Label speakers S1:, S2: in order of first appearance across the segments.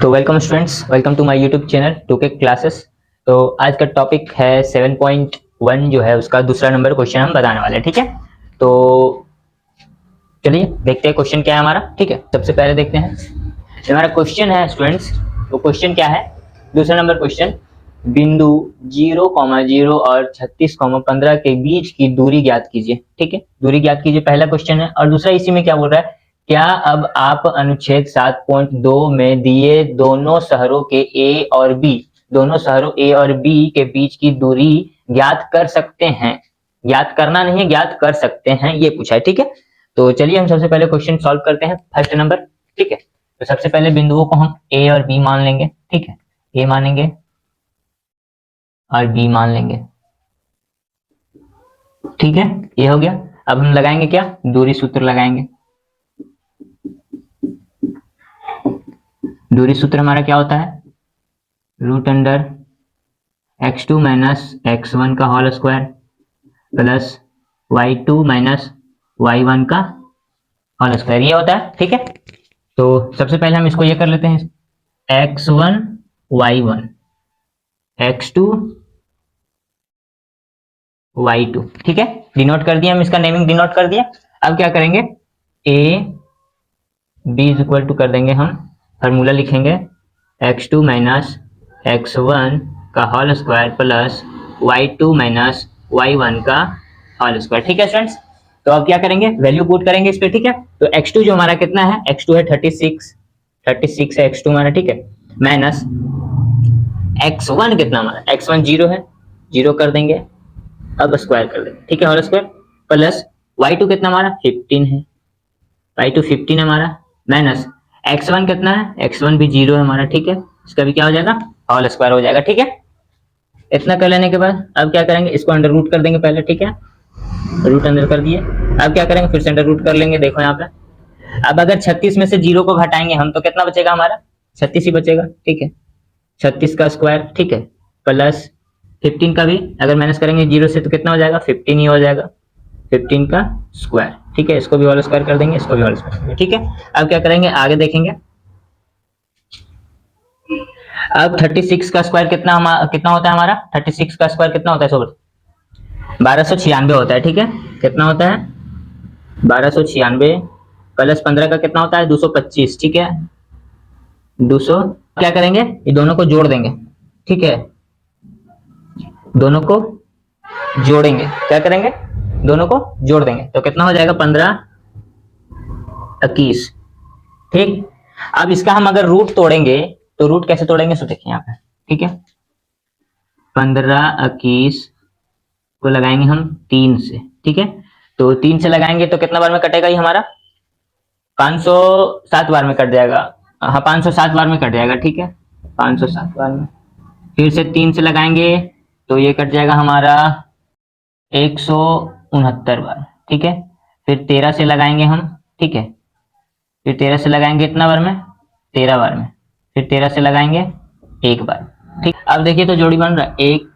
S1: तो welcome students, welcome to my YouTube channel 2K classes. तो आज का टॉपिक है 7.1 जो है उसका दूसरा नंबर क्वेश्चन हम बताने वाले हैं। ठीक है, तो चलिए देखते हैं क्वेश्चन क्या है हमारा। ठीक है, सबसे पहले देखते हैं हमारा क्वेश्चन है स्टूडेंट्स। तो क्वेश्चन क्या है, दूसरा नंबर क्वेश्चन, बिंदु 0,0 और 36,15 के बीच की दूरी ज्ञात कीजिए। ठीक है, दूरी ज्ञात कीजिए पहला क्वेश्चन है। और दूसरा इसी में क्या बोल रहा है, क्या अब आप अनुच्छेद 7.2 में दिए दोनों शहरों के ए और बी, दोनों शहरों ए और बी के बीच की दूरी ज्ञात कर सकते हैं। ज्ञात करना नहीं है, ज्ञात कर सकते हैं, ये पूछा है। ठीक है, तो चलिए हम सबसे पहले क्वेश्चन सॉल्व करते हैं फर्स्ट नंबर। ठीक है, तो सबसे पहले बिंदुओं को हम ए और बी मान लेंगे। ठीक है, ए मानेंगे और बी मान लेंगे। ठीक है, ये हो गया। अब हम लगाएंगे क्या, दूरी सूत्र लगाएंगे। दूरी सूत्र हमारा क्या होता है, root under x2 minus x1 का whole square plus y2 minus y1 का होल स्क्वायर, ये होता है। ठीक है, तो सबसे पहले हम इसको ये कर लेते हैं, x1 y1 x2 y2। ठीक है, डिनोट कर दिया, हम इसका नेमिंग डिनोट कर दिया। अब क्या करेंगे, a b is equal to कर देंगे, हम फार्मूला लिखेंगे x2 माइनस x1 का whole square plus y2 minus y1 का होल स्क्वायर। ठीक है स्टूडेंट्स, तो अब क्या करेंगे, वैल्यू पुट करेंगे इस पे। ठीक है, तो x2 जो हमारा कितना है, x2 है 36 है x2 हमारा। ठीक है, माइनस x1 कितना हमारा, x1 0 है, 0 कर देंगे, अब स्क्वायर कर देंगे। ठीक है, होल स्क्वायर प्लस y2 कितना हमारा 15 है, y2 15 है हमारा, माइनस x1 कितना है, x1 भी 0 है हमारा। ठीक है, इसका भी क्या हो जाएगा, होल स्क्वायर हो जाएगा। ठीक है, इतना कर लेने के बाद अब क्या करेंगे, इसको अंडर रूट कर देंगे पहले। ठीक है, रूट अंदर कर दिए। अब क्या करेंगे, फिर से अंडर रूट कर लेंगे। देखो यहाँ पे, अब अगर 36 में से 0 को घटाएंगे हम तो कितना बचेगा हमारा, 36 ही बचेगा। ठीक है, 36 का स्क्वायर, ठीक है, प्लस 15 का भी अगर माइनस करेंगे 0 से तो कितना हो जाएगा, 15 ही हो जाएगा, 15 का स्क्वायर। ठीक है, इसको भी होल स्क्वायर कर देंगे, इसको भी होल स्क्वायर। ठीक है, अब क्या करेंगे, आगे देखेंगे। अब 36 का स्क्वायर कितना होता है हमारा, 36 का स्क्वायर कितना होता है, 1296 होता है। ठीक है, कितना होता है 1296 प्लस 15 का कितना होता है 225। ठीक है, 200, क्या करेंगे, ये दोनों को जोड़ देंगे। ठीक है, दोनों को जोड़ेंगे, क्या करेंगे, दोनों को जोड़ देंगे तो कितना हो जाएगा 15 21। ठीक, अब इसका हम अगर रूट तोड़ेंगे तो रूट कैसे तोड़ेंगे, सो देखिए यहाँ पे। ठीक है, 15 21 को लगाएंगे हम 3 से। ठीक है, तो 3 से लगाएंगे तो कितना बार में कटेगा ये हमारा, 507 बार में कट जाएगा। हाँ, 507 बार में कट जाएगा। ठीक है, 507 बार में। फिर से 3 से लगाएंगे तो ये कट जाएगा हमारा 169 बार। ठीक है, फिर 13 से लगाएंगे हम। ठीक है, फिर 13 से लगाएंगे इतना बार में, 13 बार में। फिर 13 से लगाएंगे 1 बार। ठीक, अब देखिए तो जोड़ी बन रहा है, एक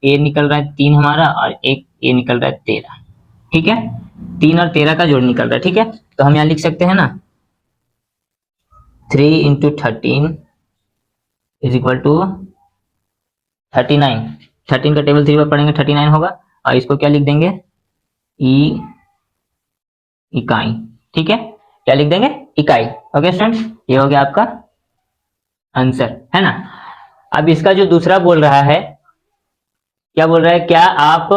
S1: ए निकल रहा है 3 हमारा और एक ए निकल रहा है 13। ठीक है, 3 और 13 का जोड़ निकल रहा है। ठीक है, तो हम यहाँ लिख सकते हैं ना, 3 इंटू 13 इज इक्वल टू 39। 13 का टेबल 3 पर पढ़ेंगे 39 होगा, और इसको क्या लिख देंगे, इकाई। ठीक है, क्या लिख देंगे, इकाई। ओके स्टूडेंट, ये हो गया आपका आंसर, है ना। अब इसका जो दूसरा बोल रहा है, क्या बोल रहा है, क्या आप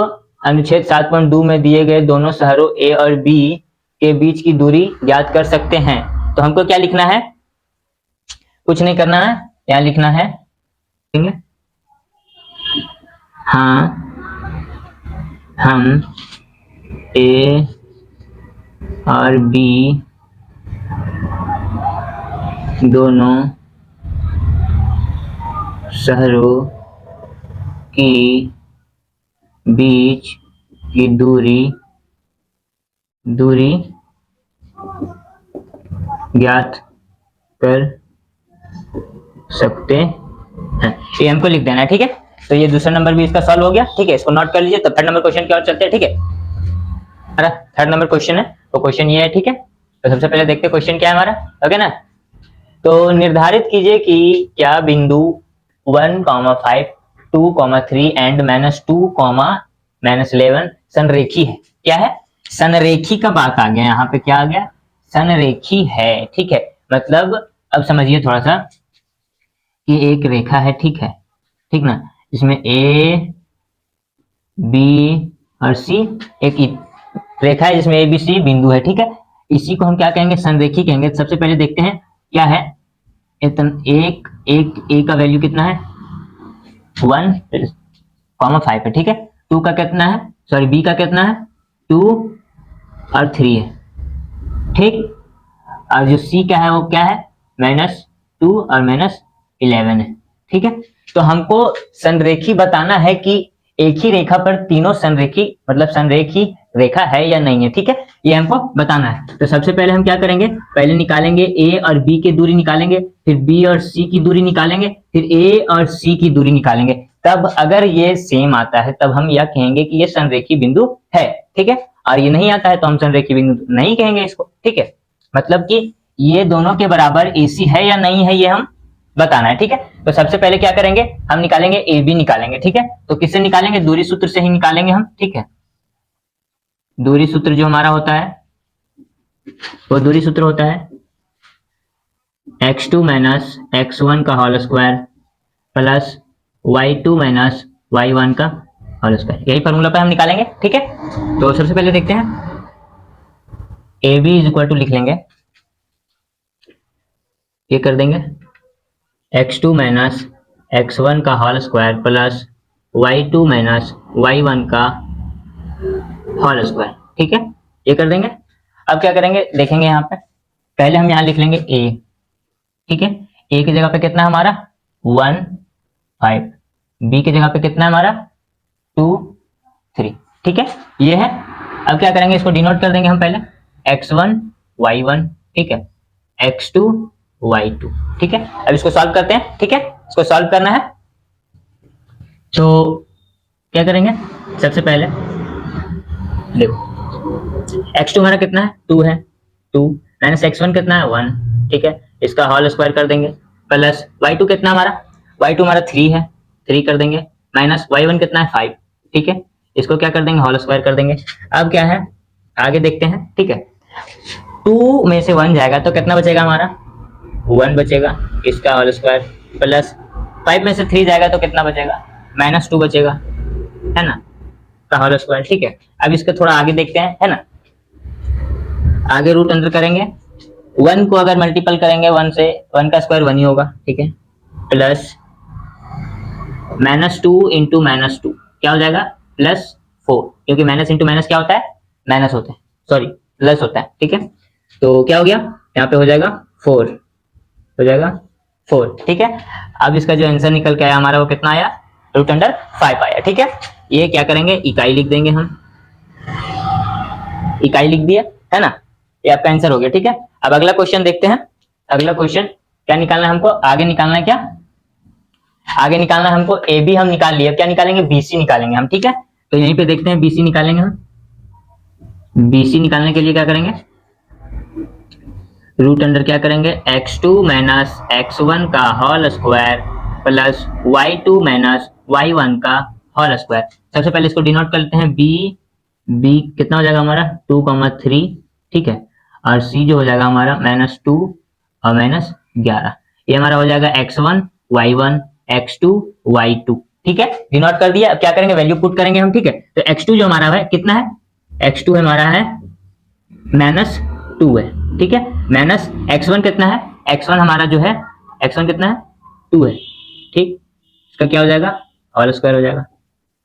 S1: अनुच्छेद 7.2 में दिए गए दोनों शहरों ए और बी के बीच की दूरी ज्ञात कर सकते हैं। तो हमको क्या लिखना है, कुछ नहीं करना है, यहाँ लिखना है, हाँ हम ए और बी दोनों शहरों की बीच की दूरी ज्ञात कर सकते हैं, ये हमको लिख देना है। ठीक है, तो ये दूसरा नंबर भी इसका सॉल्व हो गया। ठीक है, इसको नोट कर लीजिए। तो थर्ड नंबर क्वेश्चन की ओर चलते हैं। ठीक है, हमारा थर्ड नंबर क्वेश्चन है, तो क्वेश्चन ये है। ठीक है, तो सबसे पहले देखते हैं क्वेश्चन क्या है हमारा। ओके ना, तो निर्धारित कीजिए कि क्या बिंदु 1,5, 2,3 एंड -2, -11 संरेखी है। क्या है? संरेखी का बात आ गया, यहाँ पे क्या आ गया? संरेखी है। ठीक है, मतलब अब समझिए थोड़ा सा कि एक रेखा है, ठीक है, ठीक ना, इसमें ए बी और सी, एक रेखा है जिसमें ए बी सी बिंदु है, ठीक है। इसी को हम क्या कहेंगे? संरेखी कहेंगे। सबसे पहले देखते हैं क्या है। एक एक ए का वैल्यू कितना है? 1,5 है, ठीक है। 2 का कितना है? सॉरी, बी का कितना है? 2 और 3 है, ठीक। और जो सी का है वो क्या है? -2 और -11 है, ठीक है। तो हमको संरेखी बताना है कि एक ही रेखा पर तीनों संरेखी, मतलब संरेखी रेखा है या नहीं है, ठीक है, ये हमको बताना है। तो सबसे पहले हम क्या करेंगे? पहले निकालेंगे ए और बी की दूरी निकालेंगे, फिर बी और सी की दूरी निकालेंगे, फिर ए और सी की दूरी निकालेंगे। तब अगर ये सेम आता है तब हम यह कहेंगे कि ये संरेखी बिंदु है, ठीक है। और ये नहीं आता है तो हम संरेखी बिंदु नहीं कहेंगे इसको, ठीक है। मतलब कि ये दोनों के बराबर एसी है या नहीं है, ये हम बताना है, ठीक है। तो सबसे पहले क्या करेंगे? हम निकालेंगे ए बी निकालेंगे, ठीक है। तो किससे निकालेंगे? दूरी सूत्र से ही निकालेंगे हम, ठीक है। दूरी सूत्र जो हमारा होता है वो दूरी सूत्र होता है x2 माइनस x1 का whole square plus y2 minus y1 का होल स्क्वायर। यही फॉर्मूला पे हम निकालेंगे, ठीक है। तो सबसे पहले देखते हैं, A B is equal to लिख लेंगे, ये कर देंगे x2 माइनस x1 का whole square plus y2 minus y1 का होल स्क्वायर, ठीक है, ये कर देंगे। अब क्या करेंगे? देखेंगे यहाँ पे, पहले हम यहाँ लिख लेंगे a, ठीक है। a की जगह पे कितना है हमारा? 1,5, b की जगह पे कितना है हमारा? 2,3, ठीक है, ये है। अब क्या करेंगे? इसको डिनोट कर देंगे हम पहले, x1 y1, ठीक है, x2 y2, ठीक है। अब इसको सॉल्व करते हैं, ठीक है। इसको सॉल्व करना है तो क्या करेंगे? सबसे पहले देखो, x2 हमारा कितना है? 2 है, 2 माइनस x1 कितना है? 1, ठीक है, इसका होल स्क्वायर कर देंगे, प्लस y2 कितना हमारा? y2 हमारा 3 है, 3 कर देंगे, माइनस y1 कितना है? 5, ठीक है, इसको क्या कर देंगे? होल स्क्वायर कर देंगे। अब क्या है, आगे देखते हैं, ठीक है। 2 में से 1 जाएगा तो कितना बचेगा हमारा? 1 बचेगा, इसका होल स्क्वायर, प्लस 5 में से 3 जाएगा तो कितना बचेगा? -2 बचेगा, है ना, का होल स्क्वायर, ठीक है। अब इसका थोड़ा आगे देखते हैं, है ना। आगे रूट अंदर करेंगे, 1 को अगर मल्टीपल करेंगे 1 से, 1 का स्क्वायर 1 ही होगा, ठीक है, प्लस -2 इंटू -2 क्या हो जाएगा? +4, क्योंकि माइनस इंटू माइनस क्या होता है? माइनस होता है, सॉरी प्लस होता है, ठीक है। तो क्या हो गया? यहाँ पे हो जाएगा 4, हो जाएगा 4, ठीक है। अब इसका जो आंसर निकल के आया हमारा वो कितना आया? √5 आया, ठीक है। ये क्या करेंगे? इकाई लिख देंगे हम, इकाई लिख दिया, है ना, ये आपका आंसर हो गया, ठीक है। अब अगला क्वेश्चन देखते हैं। अगला क्वेश्चन क्या निकालना है हमको? आगे निकालना है क्या? आगे निकालना है हमको ए बी, हम निकाल लिए, क्या निकालेंगे? बीसी निकालेंगे हम, ठीक है। तो यहीं पे देखते हैं बीसी निकालेंगे हम। बीसी निकालने के लिए क्या करेंगे? रूट अंडर क्या करेंगे? x2 माइनस x1 का whole square plus y2 minus y1 का होल स्क्वायर। सबसे पहले इसको डिनोट कर लेते हैं, b कितना हो जाएगा हमारा? 2,3, ठीक है, और c जो हो जाएगा हमारा -2 और -11। ये हमारा हो जाएगा x1 y1 x2 y2, ठीक है, डिनोट कर दिया। अब क्या करेंगे? वैल्यू पुट करेंगे हम, ठीक है। तो x2 जो हमारा है कितना है? x2 हमारा है -2 है, ठीक है, माइनस x1 कितना है? x1 हमारा जो है, x1 कितना है? 2 है, ठीक, इसका क्या हो जाएगा? होल स्क्वायर हो जाएगा,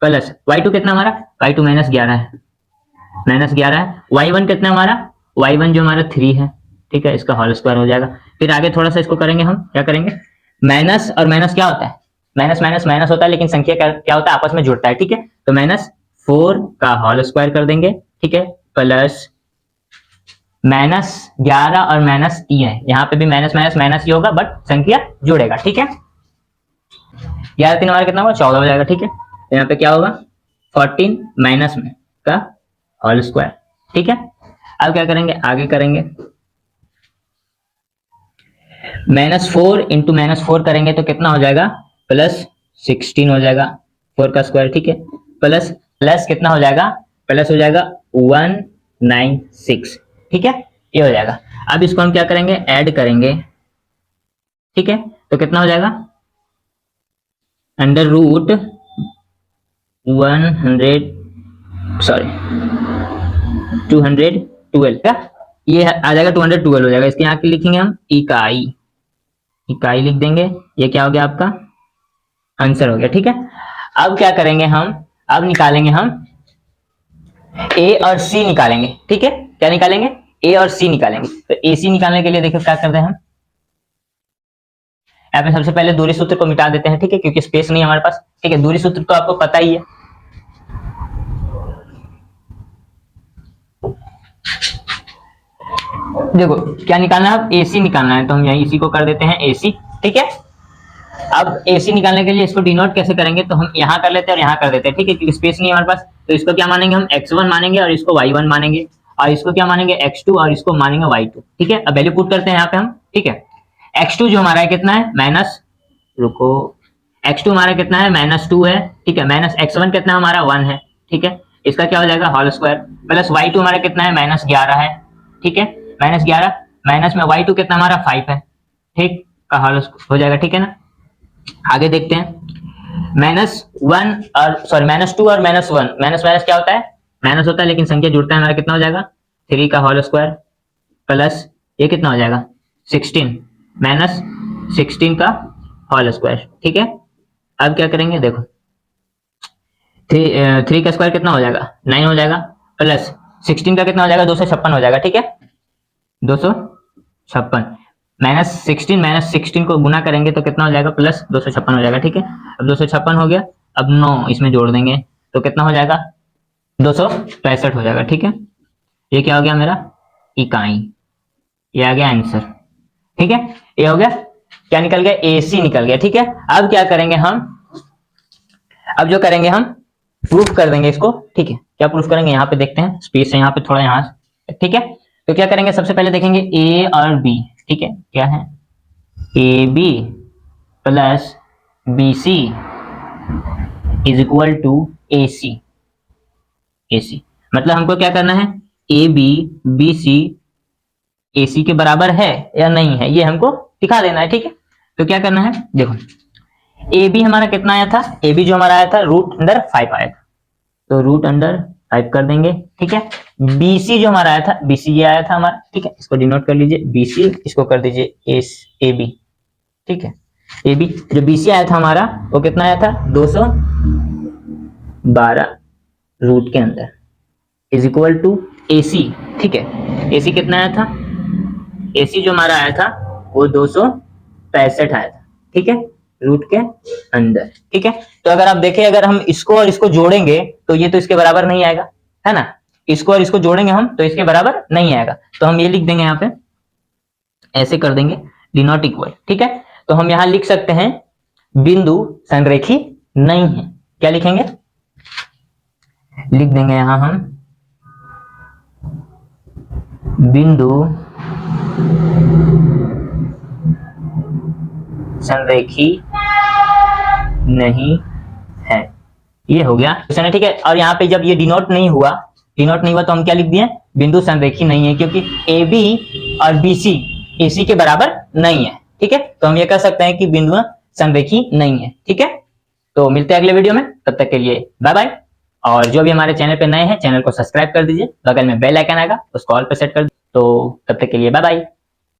S1: प्लस y2 कितना हमारा? y2 -11 है, -11 है। y1 कितना हमारा? y1 जो हमारा 3 है, ठीक है, इसका होल स्क्वायर हो जाएगा। फिर आगे थोड़ा सा इसको करेंगे हम, क्या करेंगे? माइनस और माइनस क्या होता है? माइनस माइनस माइनस होता है, लेकिन संख्या क्या होता है? आपस में जुड़ता है, ठीक है। तो -4 का होल स्क्वायर कर देंगे, ठीक है, प्लस -11 और -3 है, यहाँ पे भी माइनस माइनस माइनस ही होगा, बट संख्या जुड़ेगा, ठीक है। 11 3 हमारा कितना होगा? 14 हो जाएगा, ठीक है। तो यहाँ पे क्या होगा? 14 माइनस में का होल स्क्वायर, ठीक है। अब क्या करेंगे? आगे करेंगे, -4 इंटू -4 करेंगे तो कितना हो जाएगा, +16 हो जाएगा, 4 का स्क्वायर, ठीक है। प्लस प्लस कितना हो जाएगा, प्लस हो जाएगा 196, ठीक है, ये हो जाएगा। अब इसको हम क्या करेंगे, ऐड करेंगे, ठीक है। तो कितना हो जाएगा, अंडर रूट 212 का ये आ जाएगा, 212 हो जाएगा। इसके यहाँ लिखेंगे हम इकाई, इकाई लिख देंगे। ये क्या हो गया, आपका आंसर हो गया, ठीक है। अब क्या करेंगे हम, अब निकालेंगे हम ए और सी निकालेंगे, ठीक है। क्या निकालेंगे, ए और सी निकालेंगे। तो ए सी निकालने के लिए देखो क्या करते हैं हम, यहाँ पे सबसे पहले दूरी सूत्र को मिटा देते हैं, ठीक है, क्योंकि स्पेस नहीं है हमारे पास, ठीक है। दूरी सूत्र तो आपको पता ही है, देखो क्या निकालना है, अब एसी निकालना है, तो हम यहीं इसी को कर देते हैं एसी, ठीक है। अब एसी निकालने के लिए इसको डिनोट कैसे करेंगे, तो हम यहाँ कर लेते हैं और यहाँ कर देते हैं, ठीक है, क्योंकि स्पेस नहीं है हमारे पास। तो इसको क्या मानेंगे हम, x1 मानेंगे और इसको y1 मानेंगे, और इसको क्या मानेंगे, x2 और इसको मानेंगे y2, ठीक है। अब वैल्यू पुट करते हैं यहाँ पे हम, ठीक है। x2 जो हमारा है कितना है, माइनस, रुको, x2 हमारा कितना है, -2 है, ठीक है। माइनस x1 कितना हमारा 1 है, ठीक है। इसका क्या हो जाएगा, होल स्क्वायर, प्लस y2 हमारा कितना है, -11 है, ठीक है। -11 माइनस में y2 कितना हमारा 5 है, ठीक, का होल हो जाएगा, ठीक है ना। आगे देखते हैं, -1 और सॉरी -2 और -1, माइनस माइनस क्या होता है, माइनस होता है, लेकिन संख्या जुड़ता है हमारा, कितना हो जाएगा, 3 का होल स्क्वायर, प्लस ये कितना हो जाएगा 16, -16 का होल स्क्वायर, ठीक है। अब क्या करेंगे, देखो 3 का स्क्वायर कितना हो जाएगा, 9 हो जाएगा, प्लस 16 का कितना हो जाएगा, 256 हो जाएगा, ठीक है, 256, -16 को गुना करेंगे तो कितना हो जाएगा, प्लस 256 हो जाएगा, ठीक है। अब 256 हो गया, अब 9 इसमें जोड़ देंगे तो कितना हो जाएगा, 265 हो जाएगा, ठीक है। ये क्या हो गया मेरा, इकाई, ये आ गया आंसर, ठीक है। ये हो गया, क्या निकल गया, एसी निकल गया, ठीक है। अब क्या करेंगे हम, अब जो करेंगे हम प्रूफ कर देंगे इसको, ठीक है। क्या प्रूफ करेंगे, यहाँ पे देखते हैं, स्पेस है यहाँ पे थोड़ा, यहाँ, ठीक है। तो क्या करेंगे, सबसे पहले देखेंगे ए और बी, ठीक है, क्या है, A B plus B C is equal to A C, A C मतलब हमको क्या करना है, A B B C A सी के बराबर है या नहीं है, ये हमको दिखा देना है, ठीक है। तो क्या करना है, देखो ए बी हमारा कितना आया था, ए बी जो हमारा आया था √5 आया था, तो √5 कर देंगे, ठीक है। BC जो हमारा आया था, BC ये आया था हमारा, ठीक है, इसको डिनोट कर लीजिए BC, इसको कर दीजिए AB, ठीक है। AB जो BC आया था हमारा, वो कितना आया था, 212 रूट के अंदर इज इक्वल टू AC, ठीक है। AC कितना आया था, AC जो हमारा आया था वो 265 आया था, ठीक है, रूट के अंदर, ठीक है। तो अगर आप देखें, अगर हम इसको और इसको जोड़ेंगे तो ये तो इसके बराबर नहीं आएगा, है ना, इसको और इसको जोड़ेंगे हम तो इसके बराबर नहीं आएगा। तो हम ये लिख देंगे यहाँ पे, ऐसे कर देंगे, डी नॉट इक्वल, ठीक है। तो हम यहाँ लिख सकते हैं बिंदु संरेखी नहीं है, क्या लिखेंगे, लिख देंगे यहाँ हम बिंदु संरेखी नहीं है, ये हो गया क्वेश्चन है, ठीक है। और यहाँ पे जब ये डिनोट नहीं हुआ तो हम क्या लिख दिए, बिंदु संरेखी नहीं है, क्योंकि ए बी और बी सी ए सी के बराबर नहीं है, ठीक है। तो हम ये कह सकते हैं कि बिंदु संरेखी नहीं है, ठीक है। तो मिलते हैं अगले वीडियो में, तब तक के लिए बाय बाय। और जो भी हमारे चैनल पे नए हैं, चैनल को सब्सक्राइब कर दीजिए, बगल में बेल आइकन आएगा, उसको ऑल पे सेट कर दीजिए। तो तब तक के लिए बाय बाय।